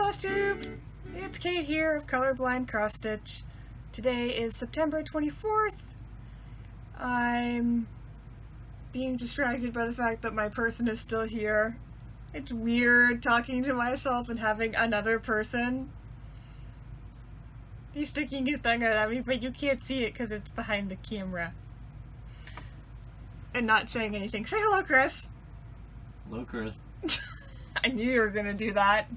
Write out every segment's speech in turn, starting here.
Flosstube! It's Kate here of Colorblind Cross Stitch. Today is September 24th. I'm being distracted by the fact that my person is still here. It's weird talking to myself and having another person. He's sticking his tongue out at me, but you can't see it because it's behind the camera. And not saying anything. Say hello, Chris! Hello, Chris. I knew you were gonna do that.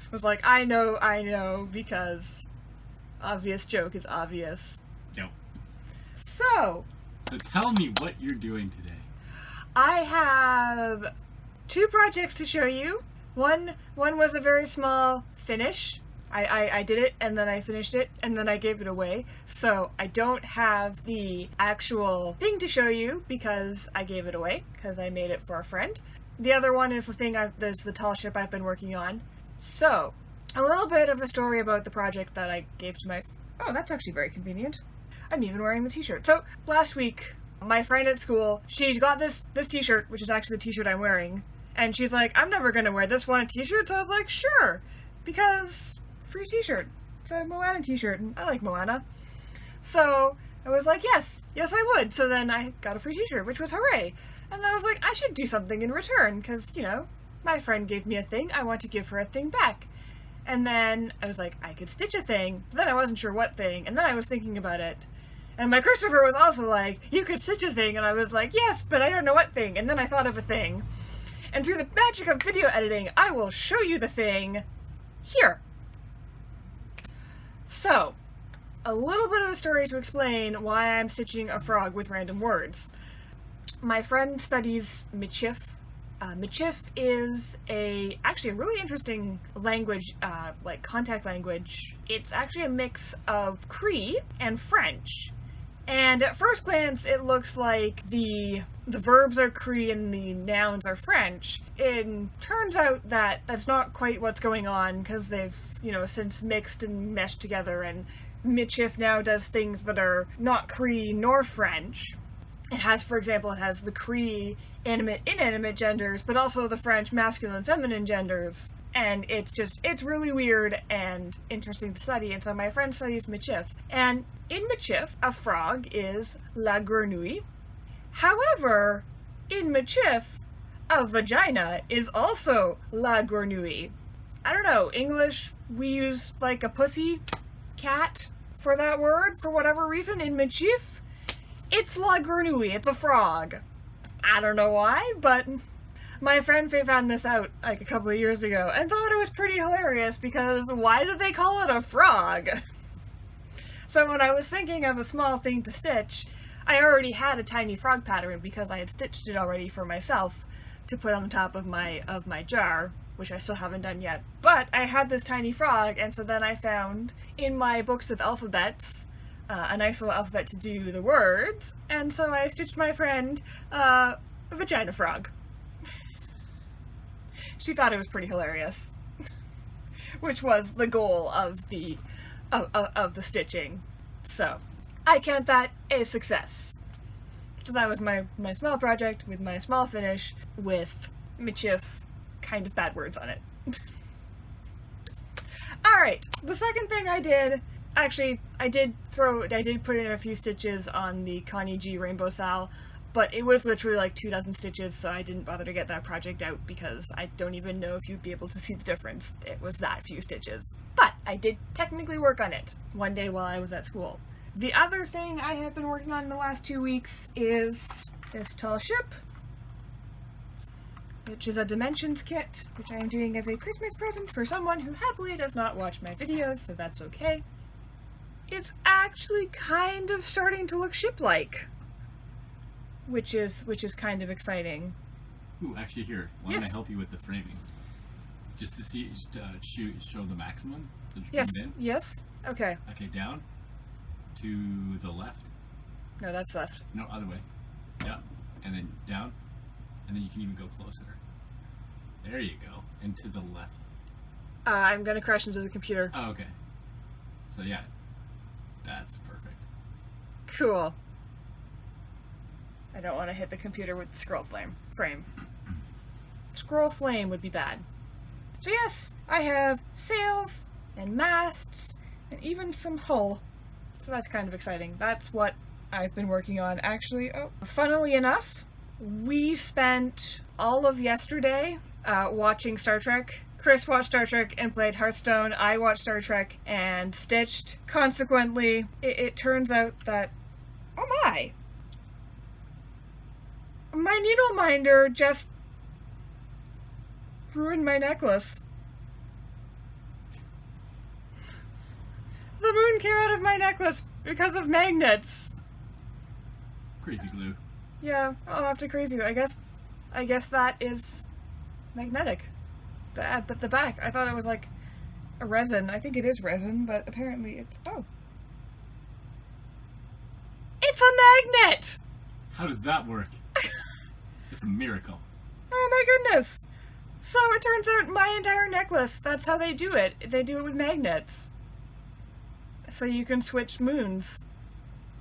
I was like, I know, because obvious joke is obvious. Yep. So tell me what you're doing today. I have two projects to show you. One was a very small finish. I did it, and then I finished it, and then I gave it away. So I don't have the actual thing to show you because I gave it away, because I made it for a friend. The other one is there's the tall ship I've been working on. So, a little bit of a story about the project that I gave to my... Oh, that's actually very convenient. I'm even wearing the t-shirt. So, last week, my friend at school, she got this t-shirt, which is actually the t-shirt I'm wearing, and she's like, I'm never gonna wear this one a t-shirt, so I was like, sure, because free t-shirt. It's a Moana t-shirt, and I like Moana. So, I was like, yes, I would. So then I got a free t-shirt, which was hooray. And I was like, I should do something in return, because, you know, my friend gave me a thing, I want to give her a thing back. And then I was like, I could stitch a thing, but then I wasn't sure what thing, and then I was thinking about it. And my Christopher was also like, you could stitch a thing, and I was like, yes, but I don't know what thing. And then I thought of a thing. And through the magic of video editing, I will show you the thing here. So, a little bit of a story to explain why I'm stitching a frog with random words. My friend studies Michif. Michif is actually a really interesting language, like contact language. It's actually a mix of Cree and French. And at first glance, it looks like the verbs are Cree and the nouns are French. It turns out that that's not quite what's going on, because they've, since mixed and meshed together, and Michif now does things that are not Cree nor French. It has, for example, the Cree animate, inanimate genders, but also the French masculine, feminine genders. And it's really weird and interesting to study. And so my friend studies Michif. And in Michif, a frog is la grenouille. However, in Michif, a vagina is also la grenouille. I don't know, English, we use like a pussy cat for that word for whatever reason. In Michif, it's la grenouille, it's a frog. I don't know why, but my friend found this out like a couple of years ago and thought it was pretty hilarious because why do they call it a frog? So when I was thinking of a small thing to stitch, I already had a tiny frog pattern because I had stitched it already for myself to put on the top of my jar, which I still haven't done yet. But I had this tiny frog, and so then I found in my books of alphabets a nice little alphabet to do the words, and so I stitched my friend a vagina frog. She thought it was pretty hilarious, which was the goal of the stitching. So I count that a success. So that was my small project with my small finish with Michif kind of bad words on it. Alright, the second thing I did, actually, I did put in a few stitches on the Connie G Rainbow Sal, but it was literally like 24 stitches, so I didn't bother to get that project out because I don't even know if you'd be able to see the difference. It was that few stitches. But I did technically work on it one day while I was at school. The other thing I have been working on in the last 2 weeks is this tall ship, which is a dimensions kit, which I am doing as a Christmas present for someone who happily does not watch my videos, so that's okay. It's actually kind of starting to look ship-like, which is kind of exciting. Ooh, actually here, why don't I help you with the framing? Just to see, show the maximum? So yes, okay. Okay, down, to the left. No, that's left. No, other way. Yeah, and then down, and then you can even go closer. There you go, and to the left. I'm gonna crash into the computer. Oh, okay. So yeah, that's perfect. Cool. I don't want to hit the computer with the scroll frame. Scroll flame would be bad. So yes, I have sails and masts and even some hull. So that's kind of exciting. That's what I've been working on. Actually, funnily enough, we spent all of yesterday watching Star Trek. Chris watched Star Trek and played Hearthstone. I watched Star Trek and stitched. Consequently, it turns out that... Oh my! My needle minder just ruined my necklace. The moon came out of my necklace because of magnets. Crazy glue. Yeah, I'll have to crazy glue. I guess that is magnetic. At the back, I thought it was like a resin. I think it is resin, but apparently it's... Oh. It's a magnet! How does that work? It's a miracle. Oh my goodness! So it turns out my entire necklace, that's how they do it. They do it with magnets. So you can switch moons.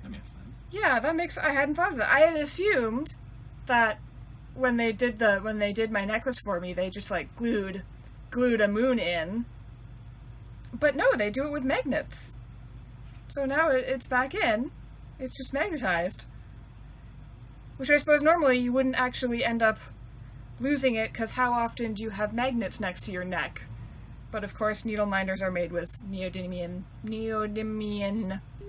That makes sense. Yeah, that makes... I hadn't thought of that. I had assumed that when they did my necklace for me, they just like glued a moon in. But no, they do it with magnets. So now it's back in. It's just magnetized. Which I suppose normally you wouldn't actually end up losing it, because how often do you have magnets next to your neck? But of course, needle minders are made with neodymium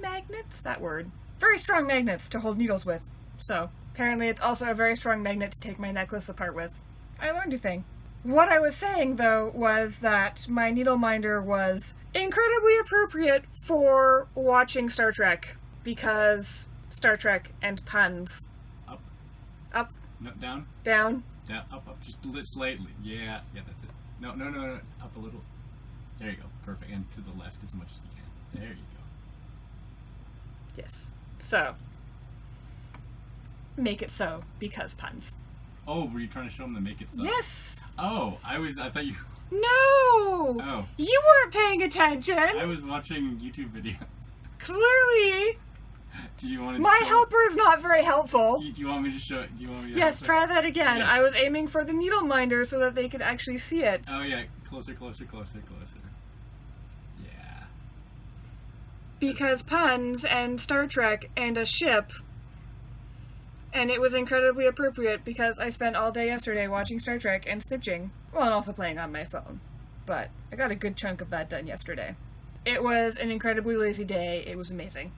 magnets? That word. Very strong magnets to hold needles with. So, apparently it's also a very strong magnet to take my necklace apart with. I learned a thing. What I was saying, though, was that my needle minder was incredibly appropriate for watching Star Trek, because Star Trek and puns. Up. Up. No, down. Down. Down. Up. Just slightly. Yeah, that's it. No. Up a little. There you go. Perfect. And to the left as much as you can. There you go. Yes. So, make it so, because puns. Oh, were you trying to show them to make it so? Yes! Oh, I thought you... No! Oh. You weren't paying attention! I was watching YouTube videos. Clearly! Do you want to... My helper is not very helpful. Do you want me to show it? Do you want me to... Yes, try that again. Yeah. I was aiming for the needle minder so that they could actually see it. Oh, yeah. Closer. Yeah. Because puns and Star Trek and a ship. And it was incredibly appropriate because I spent all day yesterday watching Star Trek and stitching. Well, and also playing on my phone. But I got a good chunk of that done yesterday. It was an incredibly lazy day. It was amazing.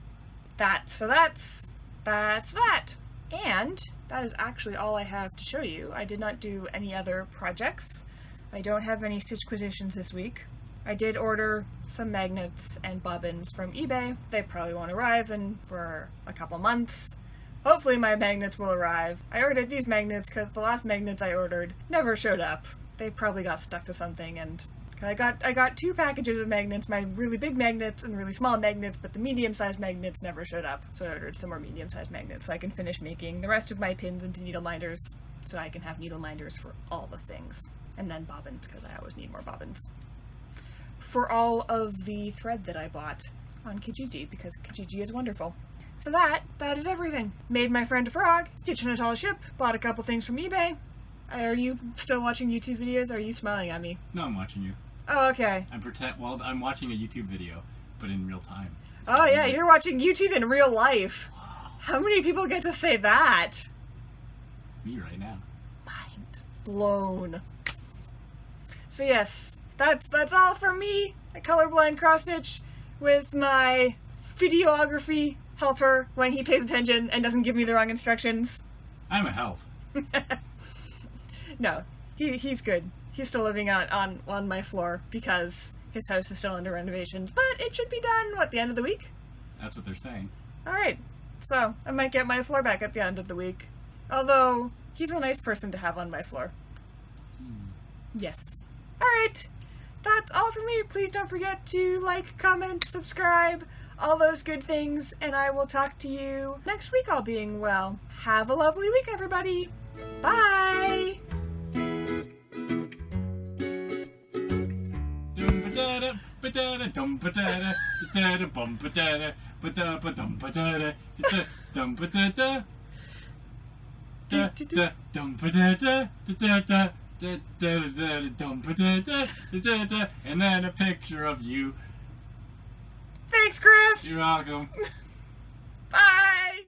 That's that. And that is actually all I have to show you. I did not do any other projects. I don't have any stitchquisitions this week. I did order some magnets and bobbins from eBay. They probably won't arrive for a couple months. Hopefully my magnets will arrive. I ordered these magnets because the last magnets I ordered never showed up. They probably got stuck to something, and I got 2 packages of magnets, my really big magnets and really small magnets, but the medium-sized magnets never showed up. So I ordered some more medium-sized magnets so I can finish making the rest of my pins into needle minders, so I can have needle minders for all the things. And then bobbins, because I always need more bobbins. For all of the thread that I bought on Kijiji, because Kijiji is wonderful. So that is everything. Made my friend a frog, stitched on a tall ship, bought a couple things from eBay. Are you still watching YouTube videos? Are you smiling at me? No, I'm watching you. Oh, okay. I'm watching a YouTube video, but in real time. Oh yeah, you're watching YouTube in real life. Wow. How many people get to say that? Me right now. Mind blown. So yes, that's all from me. A colorblind cross stitch with my videography helper when he pays attention and doesn't give me the wrong instructions. I'm a help. No, he's good. He's still living on my floor because his house is still under renovations, but it should be done, the end of the week? That's what they're saying. Alright, so I might get my floor back at the end of the week. Although, he's a nice person to have on my floor. Yes. Alright, that's all from me. Please don't forget to like, comment, subscribe, all those good things, and I will talk to you next week, all being well. Have a lovely week, everybody! Bye! And then a picture of you. Thanks, Chris! You're welcome.